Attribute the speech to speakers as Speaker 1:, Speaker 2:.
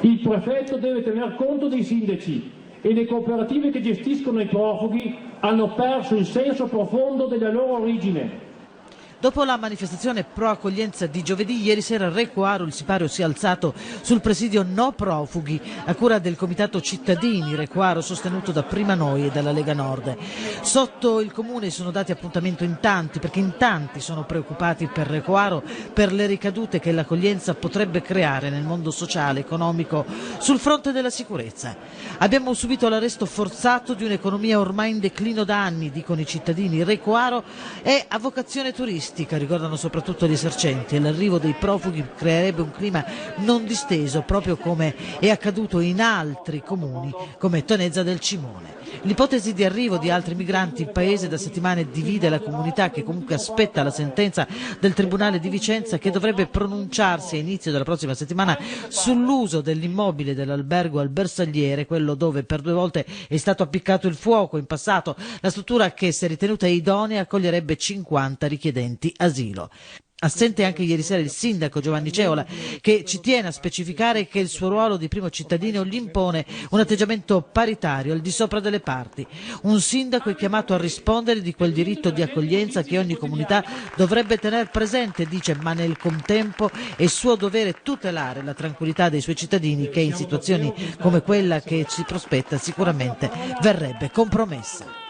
Speaker 1: Il prefetto deve tener conto dei sindaci e le cooperative che gestiscono i profughi hanno perso il senso profondo della loro origine.
Speaker 2: Dopo la manifestazione pro accoglienza di giovedì, ieri sera a Recoaro il sipario si è alzato sul presidio No Profughi a cura del Comitato Cittadini Recoaro sostenuto da Prima Noi e dalla Lega Nord. Sotto il comune sono dati appuntamento in tanti perché in tanti sono preoccupati per Recoaro per le ricadute che l'accoglienza potrebbe creare nel mondo sociale e economico sul fronte della sicurezza. Abbiamo subito l'arresto forzato di un'economia ormai in declino da anni, dicono i cittadini. Recoaro è a vocazione turistica, ricordano soprattutto gli esercenti, e l'arrivo dei profughi creerebbe un clima non disteso, proprio come è accaduto in altri comuni come Tonezza del Cimone. L'ipotesi di arrivo di altri migranti in paese da settimane divide la comunità, che comunque aspetta la sentenza del Tribunale di Vicenza, che dovrebbe pronunciarsi a inizio della prossima settimana sull'uso dell'immobile dell'albergo al Bersagliere, quello dove per 2 volte è stato appiccato il fuoco in passato. La struttura, che se ritenuta idonea, accoglierebbe 50 richiedenti asilo. Assente anche ieri sera il sindaco Giovanni Ceola, che ci tiene a specificare che il suo ruolo di primo cittadino gli impone un atteggiamento paritario al di sopra delle parti. Un sindaco è chiamato a rispondere di quel diritto di accoglienza che ogni comunità dovrebbe tener presente, dice, ma nel contempo è suo dovere tutelare la tranquillità dei suoi cittadini, che in situazioni come quella che si prospetta sicuramente verrebbe compromessa.